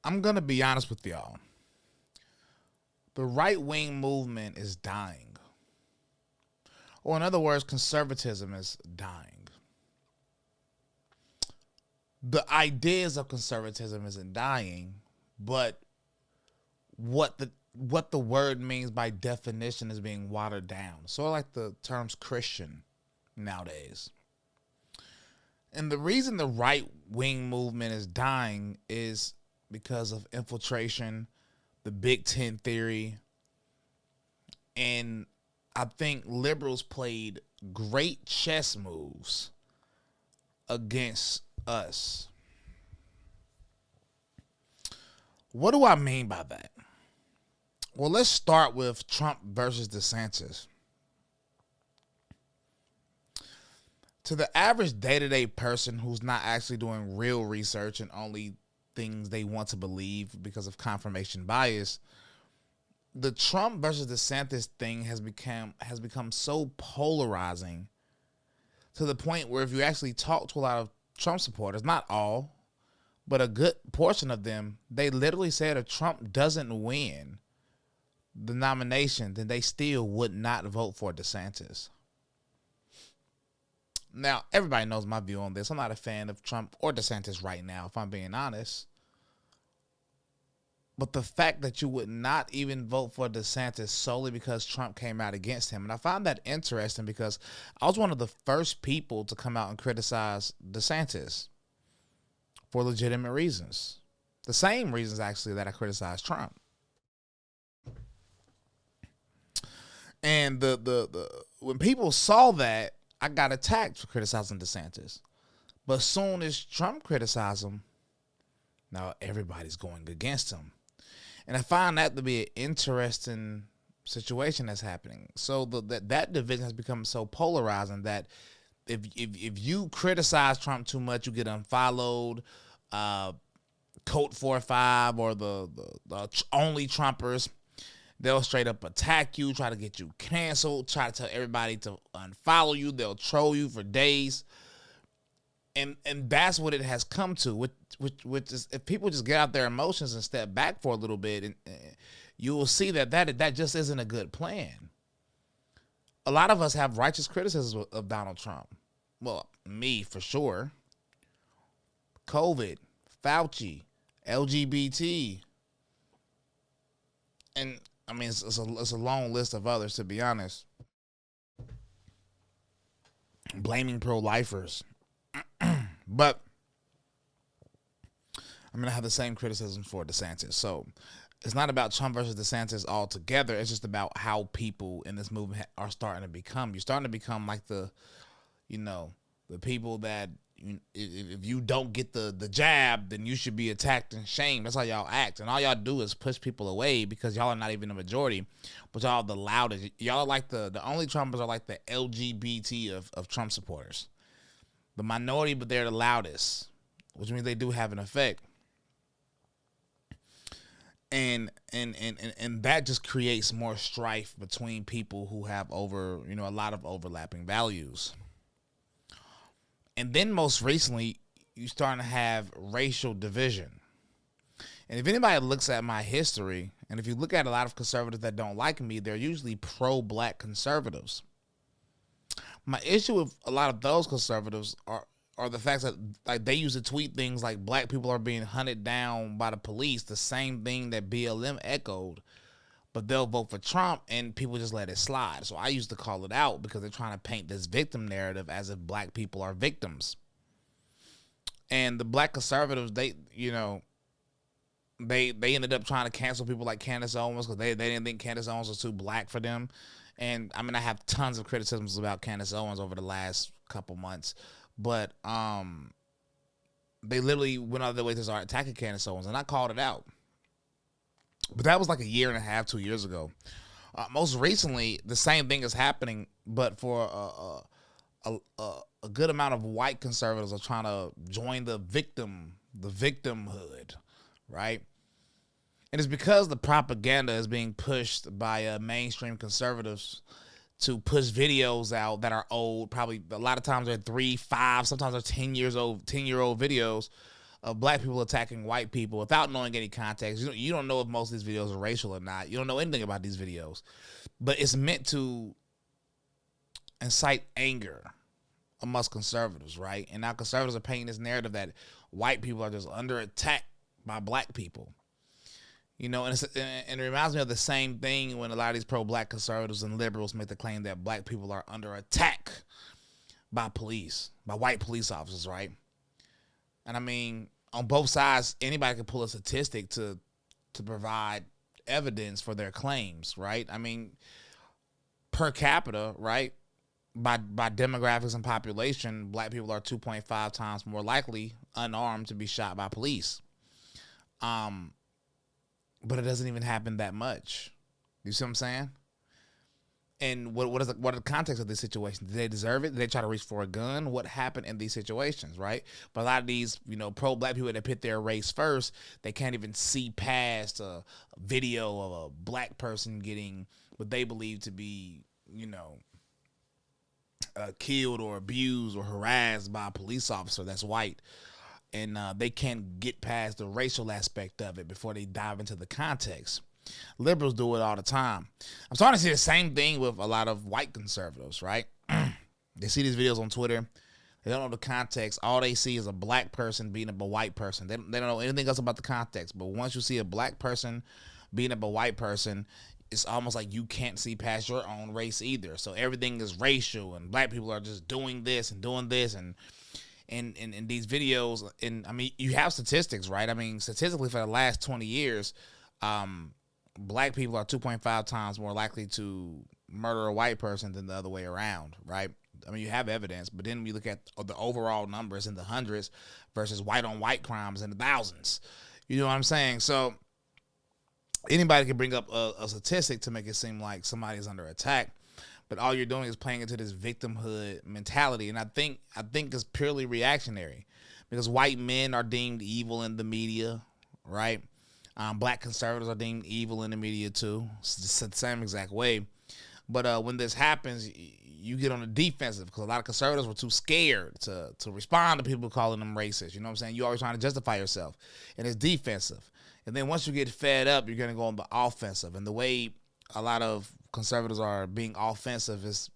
I'm going to be honest with y'all. The right-wing movement is dying. Or in other words, conservatism is dying. The ideas of conservatism isn't dying, but what the word means by definition is being watered down. So I like the terms Christian nowadays. And the reason the right-wing movement is dying is because of infiltration, the Big Ten theory, and I think liberals played great chess moves against us. What do I mean by that? Well, let's start with Trump versus DeSantis. To the average day-to-day person who's not actually doing real research and only things they want to believe because of confirmation bias, the Trump versus DeSantis thing has become so polarizing to the point where if you actually talk to a lot of Trump supporters, not all, but a good portion of them, they literally said if Trump doesn't win the nomination, then they still would not vote for DeSantis. Now, everybody knows my view on this. I'm not a fan of Trump or DeSantis right now, if I'm being honest. But the fact that you would not even vote for DeSantis solely because Trump came out against him. And I find that interesting because I was one of the first people to come out and criticize DeSantis for legitimate reasons. The same reasons, actually, that I criticized Trump. And the when people saw that, I got attacked for criticizing DeSantis. But soon as Trump criticized him, now everybody's going against him. And I find that to be an interesting situation that's happening. So that division has become so polarizing that if you criticize Trump too much, you get unfollowed. Code 4-5 or the only Trumpers, they'll straight up attack you, try to get you canceled, try to tell everybody to unfollow you. They'll troll you for days. And that's what it has come to, which is if people just get out their emotions and step back for a little bit, and you will see that just isn't a good plan. A lot of us have righteous criticisms of Donald Trump. Well, me for sure. COVID, Fauci, LGBT, and I mean it's a long list of others, to be honest. Blaming pro-lifers. But I'm going to have the same criticisms for DeSantis. So it's not about Trump versus DeSantis altogether. It's just about how people in this movement are starting to become. You're starting to become like the people that if you don't get the jab, then you should be attacked and shamed. That's how y'all act. And all y'all do is push people away because y'all are not even the majority, but y'all are the loudest. Y'all are like the only Trumpers are like the LGBT of Trump supporters. The minority, but they're the loudest, which means they do have an effect. And that just creates more strife between people who have a lot of overlapping values. And then most recently, you're starting to have racial division. And if anybody looks at my history, and if you look at a lot of conservatives that don't like me, they're usually pro-black conservatives. My issue with a lot of those conservatives are the fact that like they used to tweet things like black people are being hunted down by the police, the same thing that BLM echoed, but they'll vote for Trump and people just let it slide. So I used to call it out because they're trying to paint this victim narrative as if black people are victims. And the black conservatives, they ended up trying to cancel people like Candace Owens because they didn't think Candace Owens was too black for them. And I mean, I have tons of criticisms about Candace Owens over the last couple months, but they literally went out of their way to start attacking Candace Owens, and I called it out. But that was like a year and a half, 2 years ago. Most recently, the same thing is happening, but for a good amount of white conservatives are trying to join the victimhood, right? And it's because the propaganda is being pushed by mainstream conservatives to push videos out that are old. Probably a lot of times they're 3, 5, sometimes they're 10 years old, 10-year-old videos of black people attacking white people without knowing any context. You don't know if most of these videos are racial or not. You don't know anything about these videos, but it's meant to incite anger amongst conservatives, right? And now conservatives are painting this narrative that white people are just under attack by black people. And it reminds me of the same thing when a lot of these pro-black conservatives and liberals make the claim that black people are under attack by police, by white police officers, right? And I mean, on both sides, anybody can pull a statistic to provide evidence for their claims, right? I mean, per capita, right? By demographics and population, black people are 2.5 times more likely unarmed to be shot by police. But it doesn't even happen that much. You see what I'm saying? And what are the context of this situation? Did they deserve it? Did they try to reach for a gun? What happened in these situations, right? But a lot of these, pro-black people that put their race first, they can't even see past a video of a black person getting what they believe to be, killed or abused or harassed by a police officer that's white. And they can't get past the racial aspect of it before they dive into the context. Liberals do it all the time. I'm starting to see the same thing with a lot of white conservatives, right? They see these videos on Twitter. They don't know the context. All they see is a black person beating up a white person. They don't know anything else about the context. But once you see a black person beating up a white person, it's almost like you can't see past your own race either. So everything is racial, and black people are just doing this and doing this, and in these videos. And I mean, you have statistics, right? I mean, statistically for the last 20 years, black people are 2.5 times more likely to murder a white person than the other way around, right? I mean, you have evidence, but then we look at the overall numbers in the hundreds versus white on white crimes in the thousands. You know what I'm saying? So anybody can bring up a statistic to make it seem like somebody's under attack, but all you're doing is playing into this victimhood mentality. And I think it's purely reactionary because white men are deemed evil in the media, right? Black conservatives are deemed evil in the media too. It's just the same exact way. But when this happens, you get on the defensive because a lot of conservatives were too scared to respond to people calling them racist. You know what I'm saying? You're always trying to justify yourself, and it's defensive. And then once you get fed up, you're going to go on the offensive. And the way a lot of conservatives are being offensive is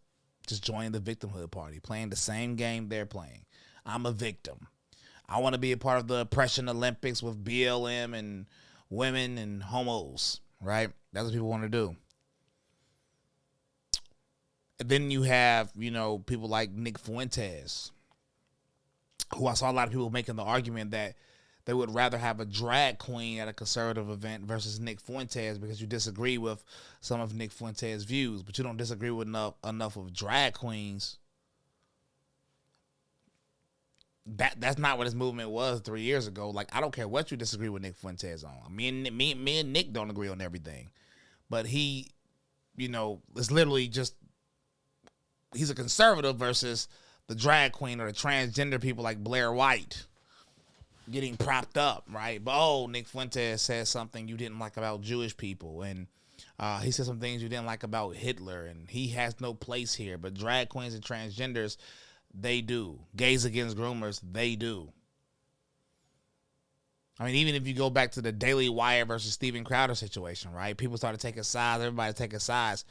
just joining the victimhood party, playing the same game they're playing. I'm a victim. I want to be a part of the oppression Olympics with BLM and women and homos, right? That's what people want to do. And then you have, people like Nick Fuentes, who I saw a lot of people making the argument that they would rather have a drag queen at a conservative event versus Nick Fuentes because you disagree with some of Nick Fuentes' views, but you don't disagree with enough of drag queens. That's not what his movement was 3 years ago. Like, I don't care what you disagree with Nick Fuentes on. Me and Nick don't agree on everything, but he, it's literally just he's a conservative versus the drag queen or the transgender people like Blair White getting propped up, right? But Nick Fuentes said something you didn't like about Jewish people, and he said some things you didn't like about Hitler, and he has no place here. But drag queens and transgenders, they do. Gays against groomers, they do. I mean, even if you go back to the Daily Wire versus Steven Crowder situation, right? People started taking sides, everybody taking sides.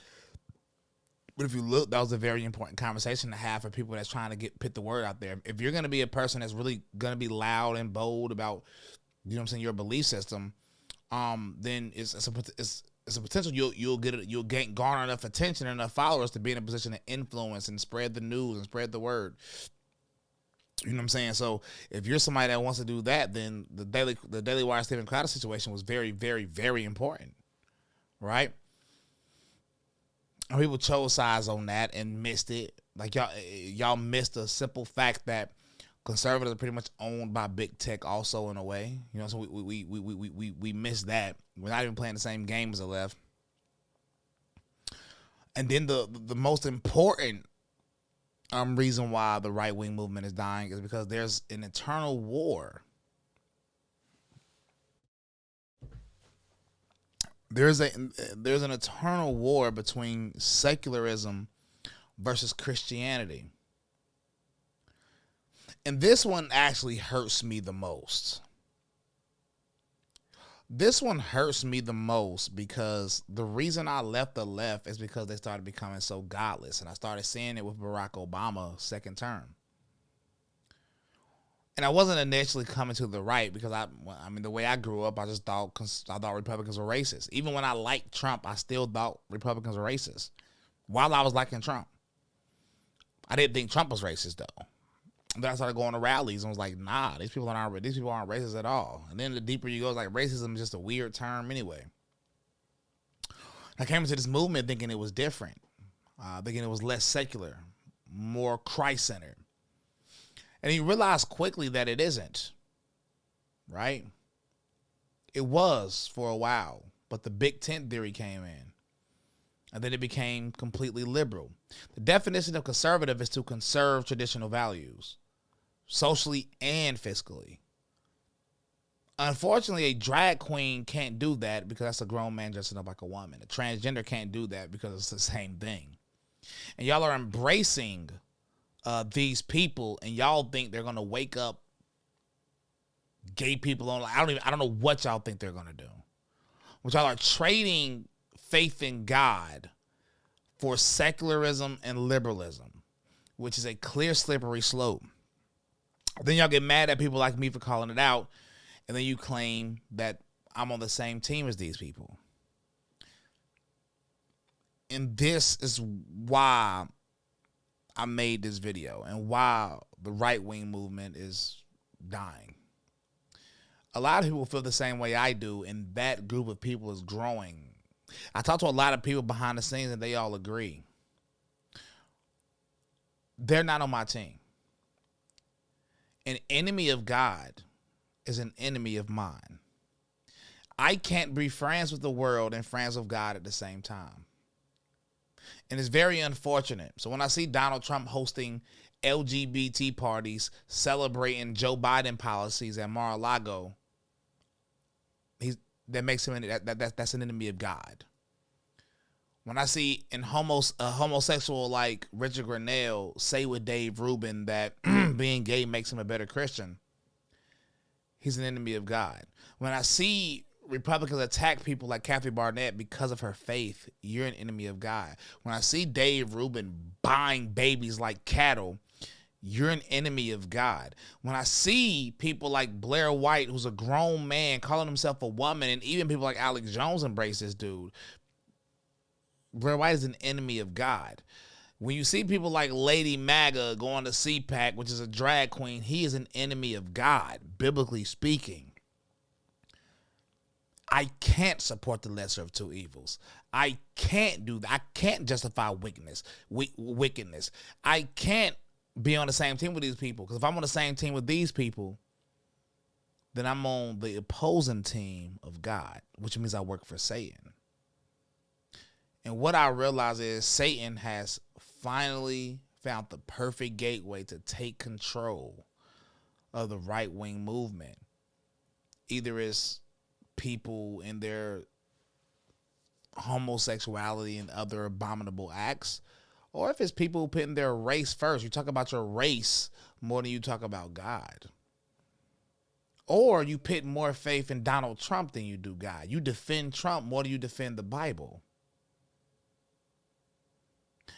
But if you look, that was a very important conversation to have for people that's trying to put the word out there. If you're going to be a person that's really going to be loud and bold about, your belief system, then it's a potential you'll garner enough attention and enough followers to be in a position to influence and spread the news and spread the word. You know what I'm saying? So if you're somebody that wants to do that, then the Daily Wire Steven Crowder situation was very, very, very important, right? People chose sides on that and missed it. Like y'all missed the simple fact that conservatives are pretty much owned by big tech, also in a way. So we missed that. We're not even playing the same game as the left. And then the most important reason why the right wing movement is dying is because there's an eternal war. There's an eternal war between secularism versus Christianity. And this one actually hurts me the most. This one hurts me the most because the reason I left the left is because they started becoming so godless. And I started seeing it with Barack Obama's second term. And I wasn't initially coming to the right because the way I grew up, I thought Republicans were racist. Even when I liked Trump, I still thought Republicans were racist. While I was liking Trump, I didn't think Trump was racist though. Then I started going to rallies and was like, nah, these people aren't racist at all. And then the deeper you go, it's like racism is just a weird term anyway. I came into this movement thinking it was different, thinking it was less secular, more Christ-centered. And you realize quickly that it isn't, right? It was for a while, but the big tent theory came in. And then it became completely liberal. The definition of conservative is to conserve traditional values, socially and fiscally. Unfortunately, a drag queen can't do that because that's a grown man dressing up like a woman. A transgender can't do that because it's the same thing. And y'all are embracing these people, and y'all think they're gonna wake up gay people on. I don't know what y'all think they're gonna do. But y'all are trading faith in God for secularism and liberalism, which is a clear slippery slope. Then y'all get mad at people like me for calling it out, and then you claim that I'm on the same team as these people. And this is why I made this video and why the right-wing movement is dying. A lot of people feel the same way I do, and that group of people is growing. I talked to a lot of people behind the scenes, and they all agree. They're not on my team. An enemy of God is an enemy of mine. I can't be friends with the world and friends with God at the same time. And it's very unfortunate. So when I see Donald Trump hosting LGBT parties, celebrating Joe Biden policies at Mar-a-Lago, that makes him that's an enemy of God. When I see a homosexual like Richard Grenell say with Dave Rubin that being gay makes him a better Christian, he's an enemy of God. When I see Republicans attack people like Kathy Barnett because of her faith, you're an enemy of God. When I see Dave Rubin buying babies like cattle, you're an enemy of God. When I see people like Blair White, who's a grown man, calling himself a woman, and even people like Alex Jones embrace this dude, Blair White is an enemy of God. When you see people like Lady MAGA going to CPAC, which is a drag queen, he is an enemy of God, biblically speaking. I can't support the lesser of two evils. I can't do that. I can't justify wickedness. I can't be on the same team with these people, because if I'm on the same team with these people, then I'm on the opposing team of God, which means I work for Satan. And what I realize is Satan has finally found the perfect gateway to take control of the right-wing movement. Either it's people in their homosexuality and other abominable acts, or if it's people putting their race first. You talk about your race more than you talk about God. Or you put more faith in Donald Trump than you do God. You defend Trump more than you defend the Bible.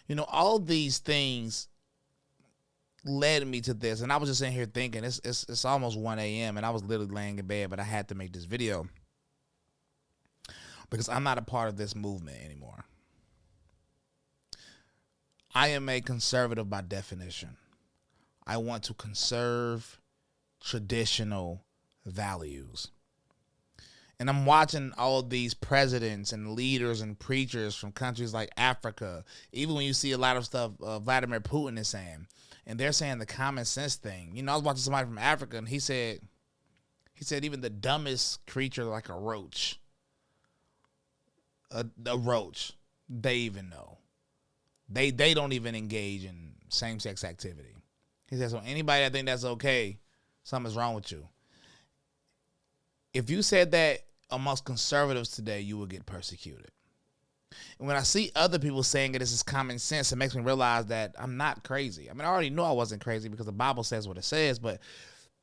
You know, all these things led me to this. And I was just in here thinking, it's almost 1 a.m. and I was literally laying in bed, but I had to make this video because I'm not a part of this movement anymore. I am a conservative by definition. I want to conserve traditional values. And I'm watching all of these presidents and leaders and preachers from countries like Africa, even when you see a lot of stuff Vladimir Putin is saying, and they're saying the common sense thing. You know, I was watching somebody from Africa, and he said even the dumbest creature like a roach, they even know. They don't even engage in same-sex activity. He says, so anybody that think that's okay, something's wrong with you. If you said that amongst conservatives today, you will get persecuted. And when I see other people saying that this is common sense, it makes me realize that I'm not crazy. I mean, I already knew I wasn't crazy because the Bible says what it says, but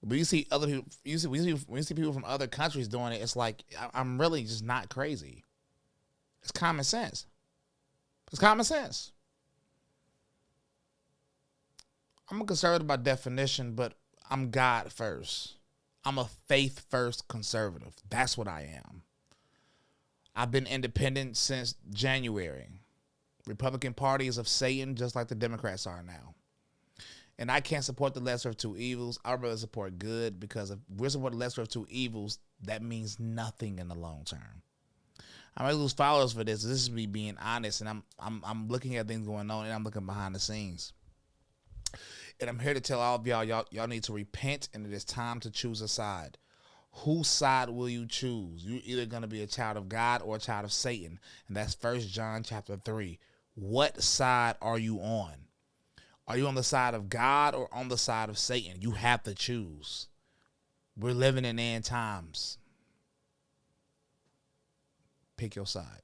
But you see other people. When you see people from other countries doing it, it's like I'm really just not crazy. It's common sense. It's common sense. I'm a conservative by definition, but I'm God first. I'm a faith first conservative. That's what I am. I've been independent since January. Republican Party is of Satan, just like the Democrats are now. And I can't support the lesser of two evils. I'd rather support good, because if we're supporting the lesser of two evils, that means nothing in the long term. I might lose followers for this. This is me being honest, and I'm looking at things going on, and I'm looking behind the scenes. And I'm here to tell all of y'all need to repent, and it is time to choose a side. Whose side will you choose? You're either going to be a child of God or a child of Satan. And that's 1 John chapter 3. What side are you on? Are you on the side of God or on the side of Satan? You have to choose. We're living in end times. Pick your side.